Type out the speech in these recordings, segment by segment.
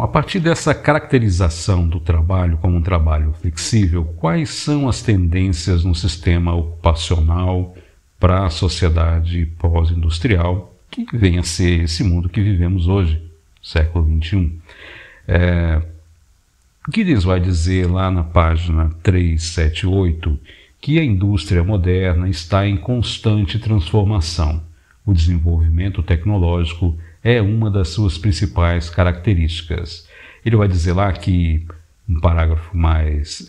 Bom, a partir dessa caracterização do trabalho como um trabalho flexível, quais são as tendências no sistema ocupacional para a sociedade pós-industrial, que vem a ser esse mundo que vivemos hoje, século XXI? Giddens vai dizer lá na página 378 que a indústria moderna está em constante transformação. O desenvolvimento tecnológico é uma das suas principais características. Ele vai dizer lá que, um parágrafo mais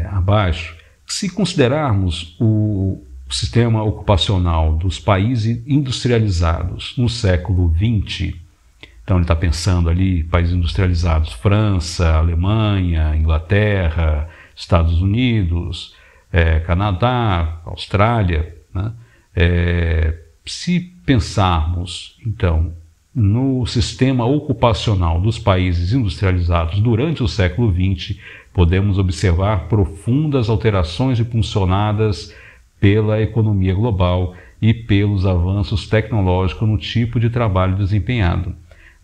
abaixo, se considerarmos o sistema ocupacional dos países industrializados no século XX, então ele está pensando ali países industrializados, França, Alemanha, Inglaterra, Estados Unidos, Canadá, Austrália, né? Se pensarmos, então, no sistema ocupacional dos países industrializados durante o século XX, podemos observar profundas alterações impulsionadas pela economia global e pelos avanços tecnológicos no tipo de trabalho desempenhado.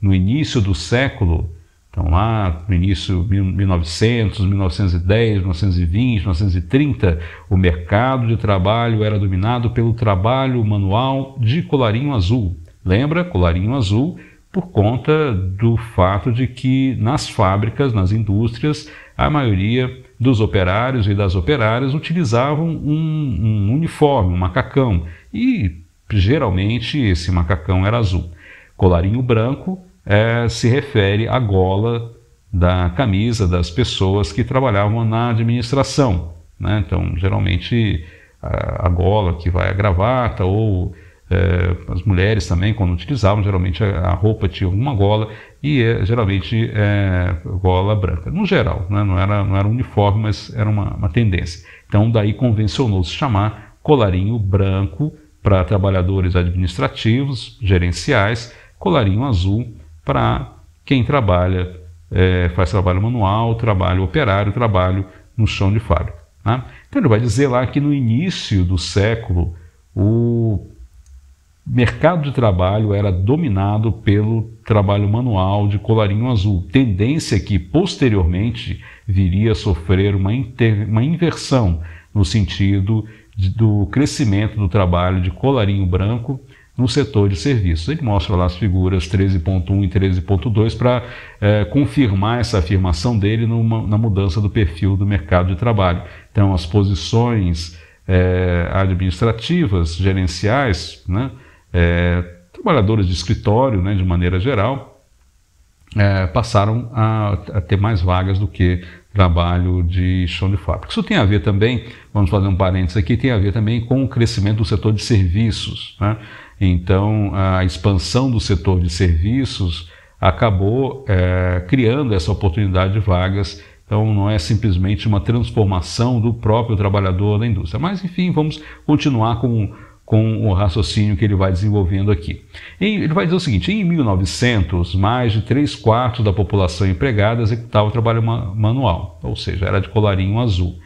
No início do século, então lá no início de 1900, 1910, 1920, 1930, o mercado de trabalho era dominado pelo trabalho manual de colarinho azul. Lembra? Colarinho azul por conta do fato de que nas fábricas, nas indústrias, a maioria dos operários e das operárias utilizavam um uniforme, um macacão, e geralmente esse macacão era azul. Colarinho branco se refere à gola da camisa das pessoas que trabalhavam na administração, né? Então, geralmente, a gola que vai a gravata, ou as mulheres também, quando utilizavam, geralmente a roupa tinha uma gola, e geralmente gola branca. No geral, né? Não era um uniforme, mas era uma tendência. Então, daí convencionou-se chamar colarinho branco para trabalhadores administrativos, gerenciais, colarinho azul para quem trabalha, faz trabalho manual, trabalho operário, trabalho no chão de fábrica, né? Então ele vai dizer lá que no início do século o mercado de trabalho era dominado pelo trabalho manual de colarinho azul, tendência que posteriormente viria a sofrer uma inversão no sentido do crescimento do trabalho de colarinho branco no setor de serviços. Ele mostra lá as figuras 13.1 e 13.2 para confirmar essa afirmação dele na mudança do perfil do mercado de trabalho. Então, as posições administrativas, gerenciais, né, trabalhadores de escritório, né, de maneira geral, passaram a ter mais vagas do que trabalho de chão de fábrica. Isso tem a ver também, vamos fazer um parênteses aqui, tem a ver também com o crescimento do setor de serviços, né? Então, a expansão do setor de serviços acabou criando essa oportunidade de vagas. Então, não é simplesmente uma transformação do próprio trabalhador da indústria. Mas, enfim, vamos continuar com o raciocínio que ele vai desenvolvendo aqui. Ele vai dizer o seguinte: em 1900, mais de 3/4 da população empregada executava o trabalho manual, ou seja, era de colarinho azul.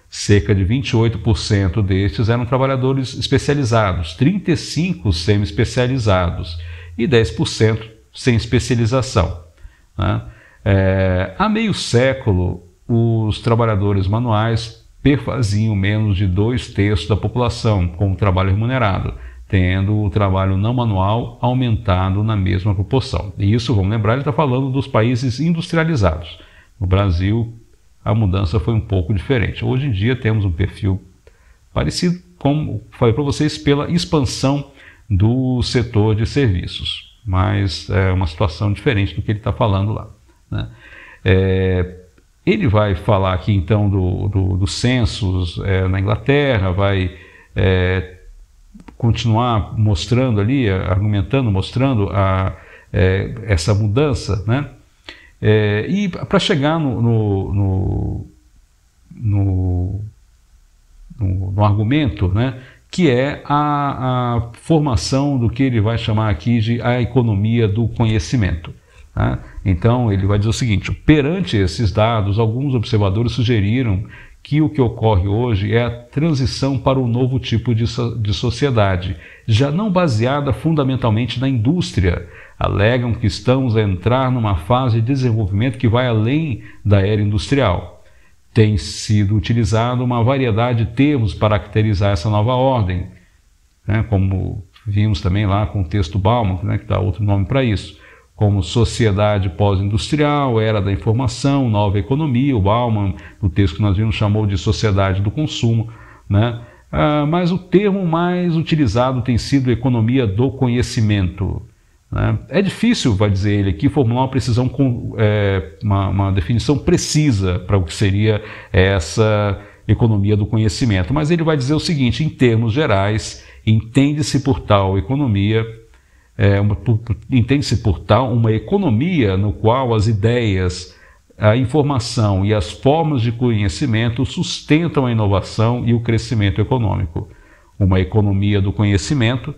Cerca de 28% destes eram trabalhadores especializados, 35% semi-especializados e 10% sem especialização, né? Há meio século, os trabalhadores manuais perfaziam menos de 2/3 da população com o trabalho remunerado, tendo o trabalho não manual aumentado na mesma proporção. E isso, vamos lembrar, ele está falando dos países industrializados. No Brasil, a mudança foi um pouco diferente. Hoje em dia temos um perfil parecido, como falei para vocês, pela expansão do setor de serviços, mas é uma situação diferente do que ele está falando lá, né? Ele vai falar aqui então dos censos na Inglaterra, vai continuar mostrando ali, argumentando, mostrando essa mudança, né? E para chegar no argumento, né, que é a formação do que ele vai chamar aqui de a economia do conhecimento, tá? Então ele vai dizer o seguinte: perante esses dados, alguns observadores sugeriram que o que ocorre hoje é a transição para um novo tipo de sociedade, já não baseada fundamentalmente na indústria, alegam que estamos a entrar numa fase de desenvolvimento que vai além da era industrial. Tem sido utilizado uma variedade de termos para caracterizar essa nova ordem, né, como vimos também lá com o texto Bauman, né, que dá outro nome para isso, como sociedade pós-industrial, era da informação, nova economia. O Bauman, no texto que nós vimos, chamou de sociedade do consumo, né? Mas o termo mais utilizado tem sido economia do conhecimento, né? É difícil, vai dizer ele aqui, formular uma definição precisa para o que seria essa economia do conhecimento, mas ele vai dizer o seguinte: em termos gerais, entende-se por tal economia uma economia no qual as ideias, a informação e as formas de conhecimento sustentam a inovação e o crescimento econômico. Uma economia do conhecimento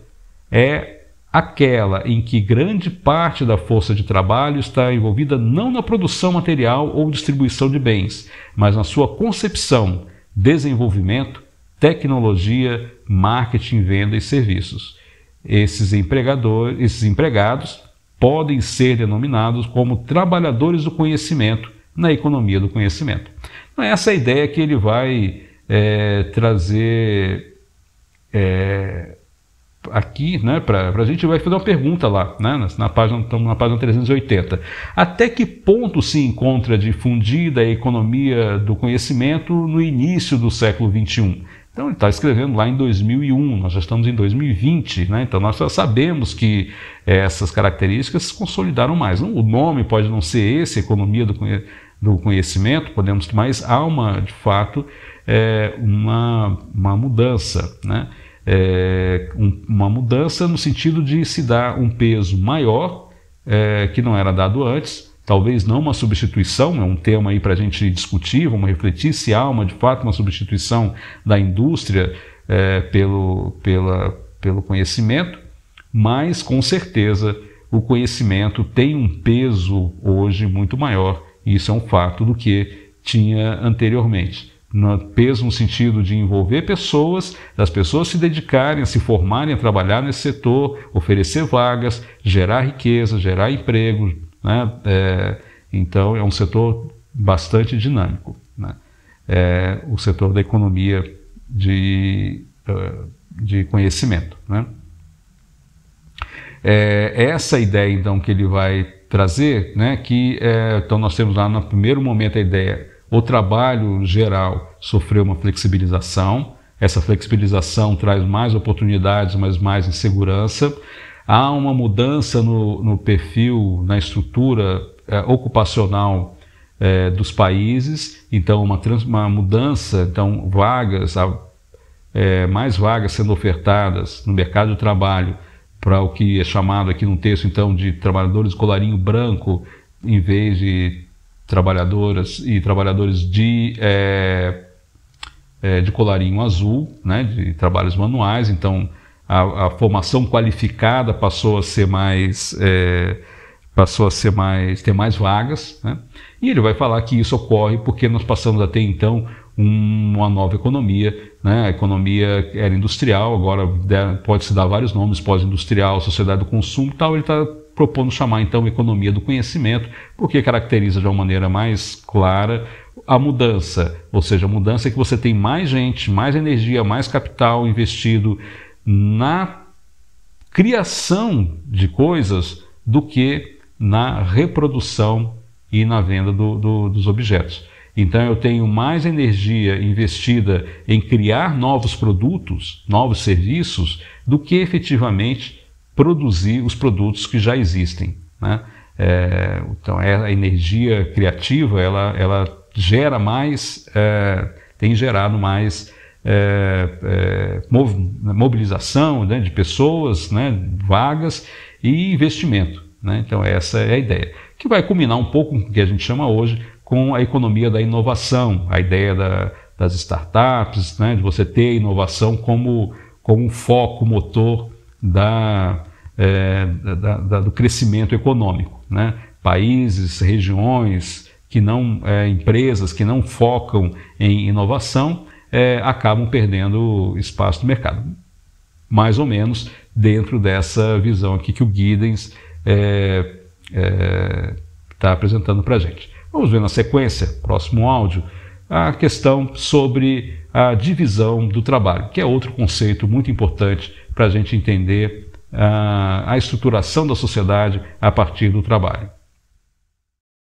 é aquela em que grande parte da força de trabalho está envolvida não na produção material ou distribuição de bens, mas na sua concepção, desenvolvimento, tecnologia, marketing, venda e serviços. Esses empregados podem ser denominados como trabalhadores do conhecimento na economia do conhecimento. Então, essa é a ideia que ele vai trazer aqui, né, para a gente. Vai fazer uma pergunta lá, né, estamos na página 380. Até que ponto se encontra difundida a economia do conhecimento no início do século XXI? Então ele está escrevendo lá em 2001, nós já estamos em 2020, né? Então nós já sabemos que essas características se consolidaram mais. O nome pode não ser esse, economia do conhecimento, mas há de fato, uma mudança, né? Uma mudança no sentido de se dar um peso maior, que não era dado antes. Talvez não uma substituição, é um tema aí para a gente discutir, vamos refletir se há de fato uma substituição da indústria pelo conhecimento, mas com certeza o conhecimento tem um peso hoje muito maior, e isso é um fato, do que tinha anteriormente. Peso no sentido de envolver pessoas, das pessoas se dedicarem, a se formarem, a trabalhar nesse setor, oferecer vagas, gerar riqueza, gerar emprego, né? Então é um setor bastante dinâmico, né? O setor da economia de conhecimento, né? Essa ideia então que ele vai trazer, né, então nós temos lá no primeiro momento a ideia: o trabalho geral sofreu uma flexibilização, essa flexibilização traz mais oportunidades, mas mais insegurança. Há uma mudança no perfil, na estrutura ocupacional dos países, então uma mudança, então mais vagas sendo ofertadas no mercado de trabalho para o que é chamado aqui no texto então de trabalhadores de colarinho branco, em vez de trabalhadoras e trabalhadores de colarinho azul, né, de trabalhos manuais. Então a formação qualificada passou a ser ter mais vagas, né? E ele vai falar que isso ocorre porque nós passamos a ter então uma nova economia, né? A economia era industrial, agora pode-se dar vários nomes: pós-industrial, sociedade do consumo e tal. Ele está propondo chamar então economia do conhecimento, porque caracteriza de uma maneira mais clara a mudança, ou seja, a mudança é que você tem mais gente, mais energia, mais capital investido na criação de coisas do que na reprodução e na venda dos objetos. Então eu tenho mais energia investida em criar novos produtos, novos serviços, do que efetivamente produzir os produtos que já existem, né? Então a energia criativa ela gera mais, tem gerado mais mobilização, né, de pessoas, né, vagas e investimento, né? Então essa é a ideia, que vai culminar um pouco com o que a gente chama hoje com a economia da inovação, a ideia das startups, né, de você ter a inovação como um foco motor do crescimento econômico, né? Países, regiões que não, empresas que não focam em inovação acabam perdendo espaço no mercado. Mais ou menos dentro dessa visão aqui que o Giddens está apresentando para a gente. Vamos ver na sequência, próximo áudio, a questão sobre a divisão do trabalho, que é outro conceito muito importante para a gente entender a estruturação da sociedade a partir do trabalho.